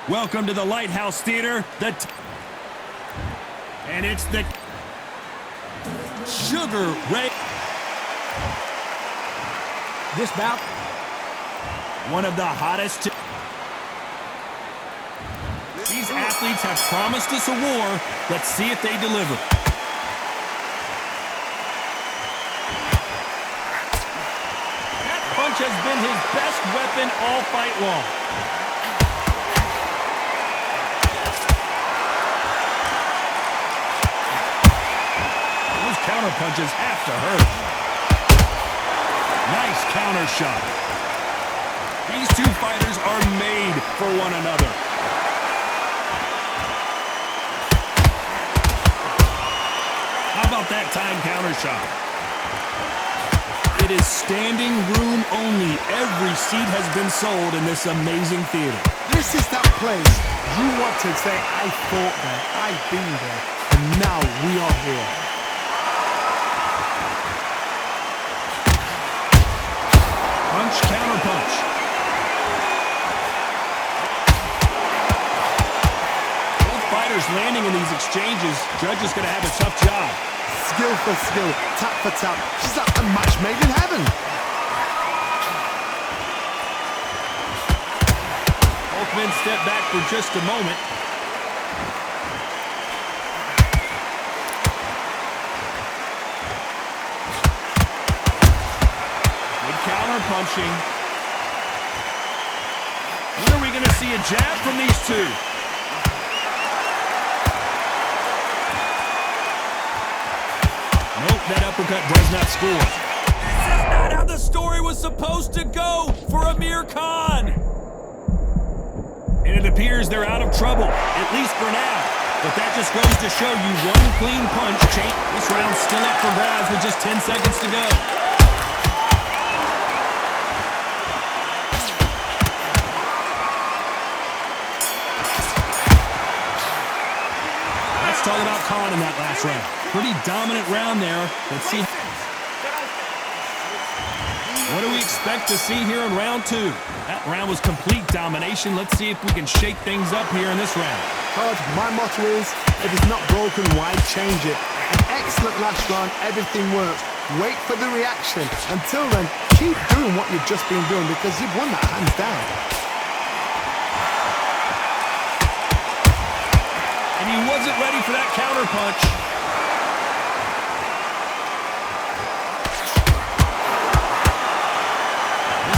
Welcome to the Lighthouse Theater. And it's the Sugar Ray. This bout, one of the hottest. These athletes have promised us a war. Let's see if they deliver. That punch has been his best weapon all fight long. Those counter punches have to hurt. Nice counter shot. These two fighters are made for one another. How about that time counter shot? It is standing room only. Every seat has been sold in this amazing theater. this is that place you want to say, I fought there, I've been there, and now we are here. Punch, counter punch. Both fighters landing in these exchanges. Judge is going to have a tough job. Skill for skill, tap for tap. She's like a match made in heaven. Both men step back for just a moment. Good counter punching. When are we going to see a jab from these two? Nope, that uppercut does not score. This is not how the story was supposed to go for Amir Khan. And it appears they're out of trouble, at least for now. But that just goes to show you one clean punch change. This round's still up for grabs with just 10 seconds to go. Let's talk about Khan in that last round. Pretty dominant round there. Let's see. What do we expect to see here in round two? That round was complete domination. Let's see if we can shake things up here in this round. Todd, my motto is, if it's not broken, why change it? An excellent last round, everything works. Wait for the reaction. Until then, keep doing what you've just been doing because you've won that hands down. And he wasn't ready for that counter punch.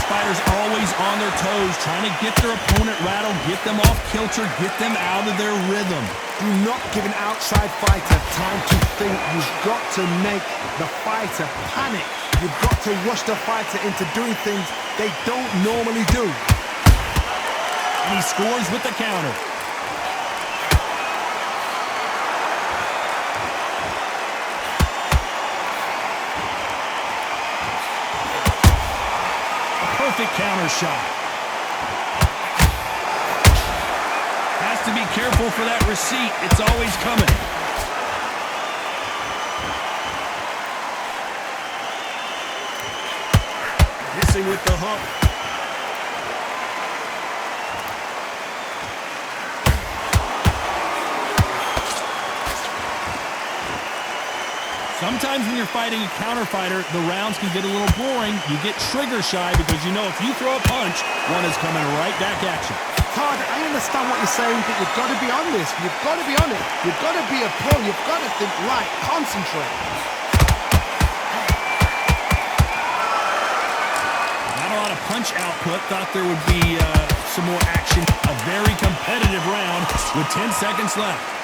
Fighters always on their toes, trying to get their opponent rattled, get them off kilter, get them out of their rhythm. Do not give an outside fighter time to think. You've got to make the fighter panic. You've got to rush the fighter into doing things they don't normally do. And he scores with the counter. Perfect counter shot. Has to be careful for that receipt. It's always coming. Missing with the hook. Sometimes when you're fighting a counter fighter, the rounds can get a little boring. You get trigger shy because you know if you throw a punch, one is coming right back at you. Todd, I understand what you're saying, but you've got to be on this. You've got to be on it. You've got to be a pro. You've got to think right. Concentrate. Not a lot of punch output. Thought there would be some more action. A very competitive round with 10 seconds left.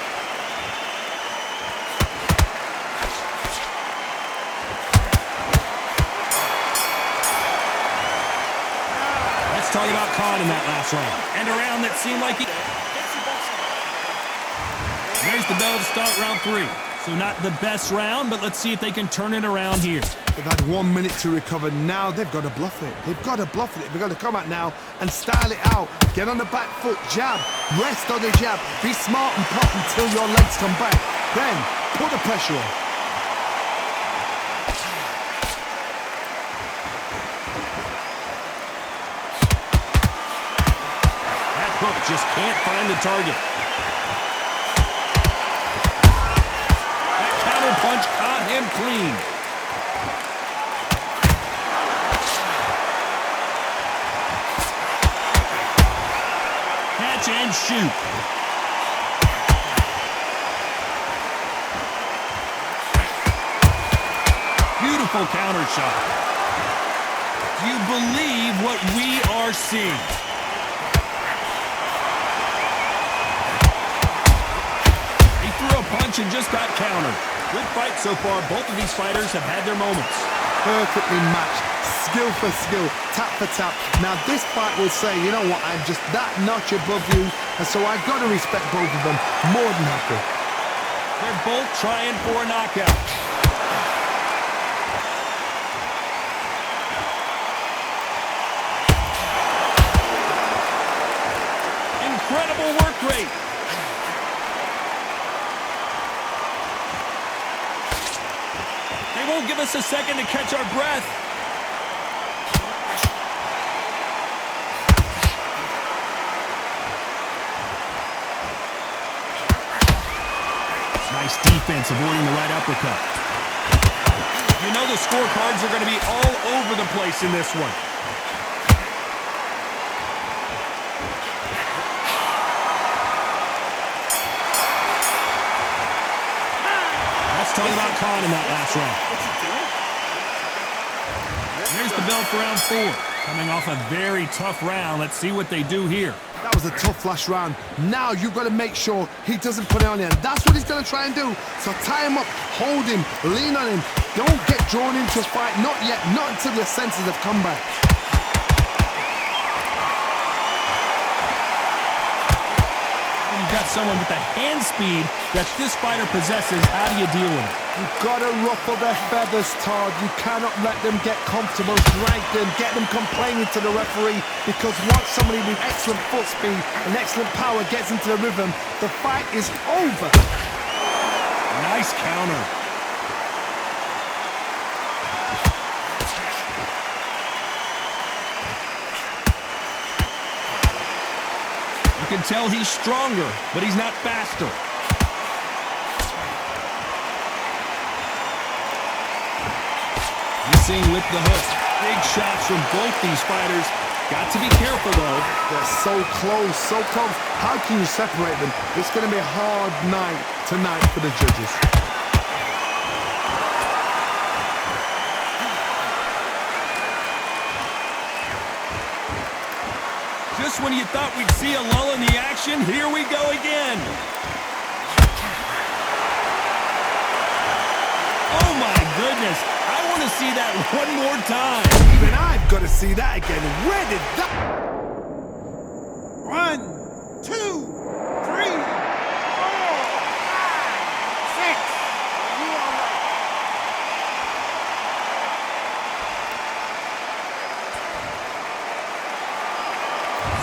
Talking about Khan in that last round. And a round that seemed like he... There's the bell to start round three. So not the best round, but let's see if they can turn it around here. They've had 1 minute to recover. Now they've got to bluff it. They've got to bluff it. They've got to come out now and style it out. Get on the back foot, jab, rest on the jab. Be smart and pop until your legs come back. Then put the pressure on. pump, just can't find the target. That counter punch caught him clean. Catch and shoot. Beautiful counter shot. Do you believe what we are seeing? He threw a punch and just got countered. Good fight so far. Both of these fighters have had their moments. Perfectly matched. Skill for skill. Tap for tap. Now this fight will say, you know what, I'm just that notch above you. And so I've got to respect both of them. More than happy. They're both trying for a knockout. Incredible work rate. They won't give us a second to catch our breath. Nice defense, avoiding the right uppercut. You know the scorecards are going to be all over the place in this one. Talking about Khan in that last round. Here's the bell for round 4. Coming off a very tough round. Let's see what they do here. That was a tough last round. Now you've got to make sure he doesn't put it on you. That's what he's going to try and do. So tie him up, hold him, lean on him. Don't get drawn into a fight. Not yet. Not until your senses have come back. You've got someone with the hand speed that this fighter possesses. How do you deal with it? You've got to ruffle their feathers, Todd. You cannot let them get comfortable, drag them, get them complaining to the referee, because once somebody with excellent foot speed and excellent power gets into the rhythm, the fight is over. Nice counter. You can tell he's stronger, but he's not faster. He's seeing with the hook. Big shots from both these fighters. Got to be careful, though. They're so close, so close. How can you separate them? It's going to be a hard night tonight for the judges. Just when you thought we'd see a lull in the action, here we go again. Oh my goodness, I want to see that one more time. Even I've got to see that again. Where did that... 1, 2, 3, 4, 5, 6. You are right.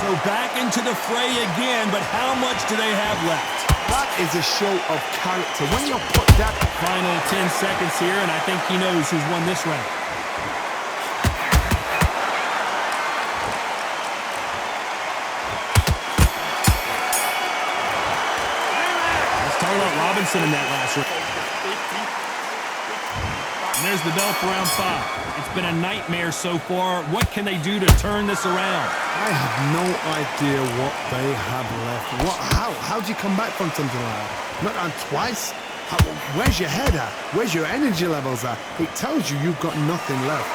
So back into the fray again, but how much do they have left? That is a show of character. When you're put that... Final 10 seconds here, and I think he knows who's won this round. Let's talk about Robinson in that last round. And there's the bell for round 5. It's been a nightmare so far. What can they do to turn this around? I have no idea what they have left. How do you come back from something like that? Not on twice? Where's your head at? Where's your energy levels at? It tells you you've got nothing left.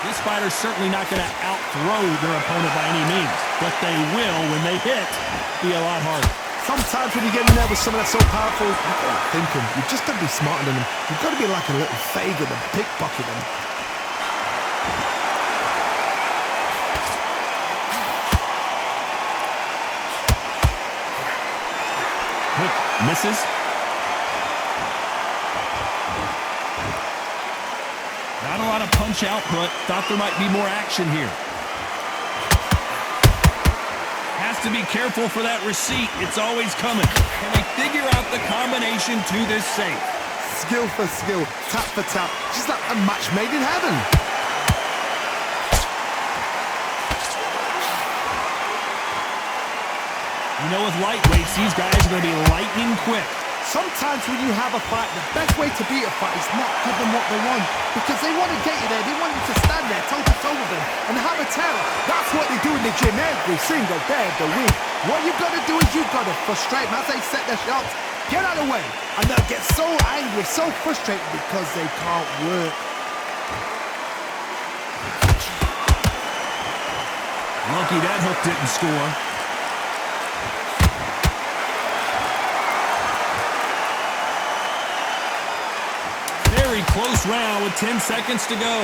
This fighter's certainly not going to out-throw their opponent by any means, but they will, when they hit, be a lot harder. Sometimes when you get in there with someone that's so powerful, you've got to think them. You've just got to be smarter than them. You've got to be like a little Fagin and pickpocket them. Hook misses. Not a lot of punch output. Thought there might be more action here. Has to be careful for that receipt. It's always coming. Can they figure out the combination to this safe? Skill for skill, tap for tap, just like a match made in heaven. You know, with lightweights, these guys are going to be lightning quick. Sometimes when you have a fight, the best way to beat a fight is not give them what they want. Because they want to get you there. They want you to stand there toe-to-toe with them and have a terror. That's what they do in the gym every single day of the week. What you've got to do is you've got to frustrate them as they set their shots. Get out of the way. And they'll get so angry, so frustrated because they can't work. Lucky that hook didn't score. Very close round with 10 seconds to go.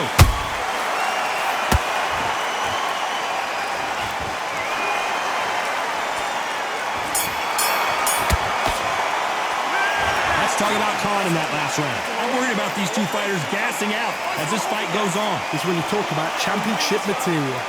Let's talk about Khan in that last round. I'm worried about these two fighters gassing out as this fight goes on. This is when you talk about championship material.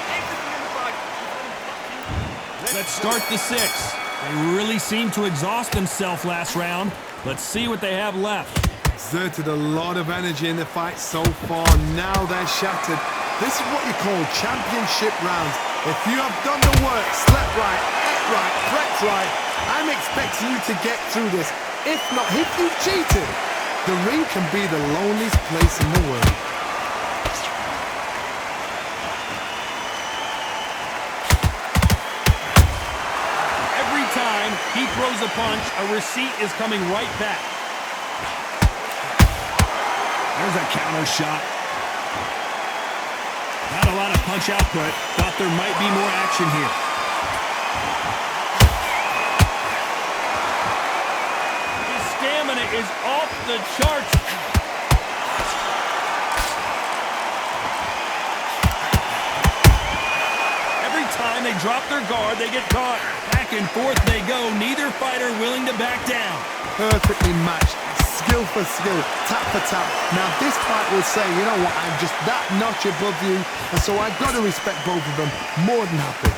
Let's start the sixth. They really seemed to exhaust themselves last round. Let's see what they have left. Exerted a lot of energy in the fight so far. Now they're shattered. This is what you call championship rounds. If you have done the work, slept right, ate right, prepped right, I'm expecting you to get through this. If not, if you've cheated, the ring can be the loneliest place in the world. Every time he throws a punch, a receipt is coming right back. There's a counter shot. Not a lot of punch output. Thought there might be more action here. His stamina is off the charts. Every time they drop their guard, they get caught. Back and forth they go. Neither fighter willing to back down. Perfectly matched. Skill for skill, tap for tap. Now this fight will say, you know what, I'm just that notch above you, and so I've got to respect both of them. More than happy.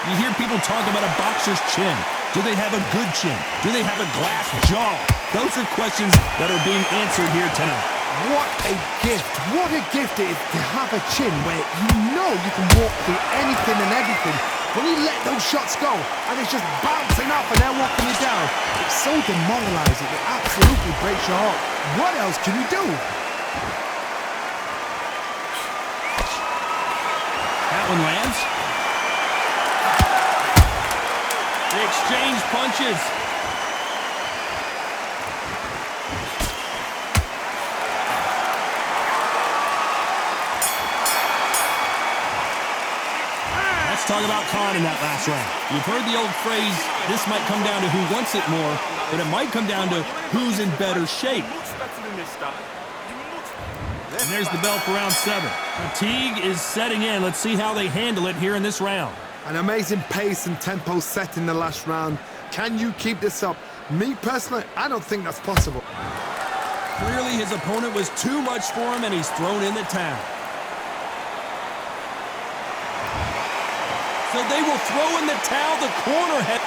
You hear people talk about a boxer's chin. Do they have a good chin? Do they have a glass jaw? Those are questions that are being answered here tonight. What a gift. What a gift it is to have a chin where you know you can walk through anything and everything. When you let those shots go, and it's just bouncing off and they're walking you down, it's so demoralizing, it absolutely breaks your heart. What else can you do? That one lands. They exchange punches. Let's talk about Khan in that last round. You've heard the old phrase, this might come down to who wants it more, but it might come down to who's in better shape. And there's the bell for round 7. Fatigue is setting in. Let's see how they handle it here in this round. An amazing pace and tempo set in the last round. Can you keep this up? Me personally, I don't think that's possible. Clearly his opponent was too much for him and he's thrown in the towel. So they will throw in the towel. The corner has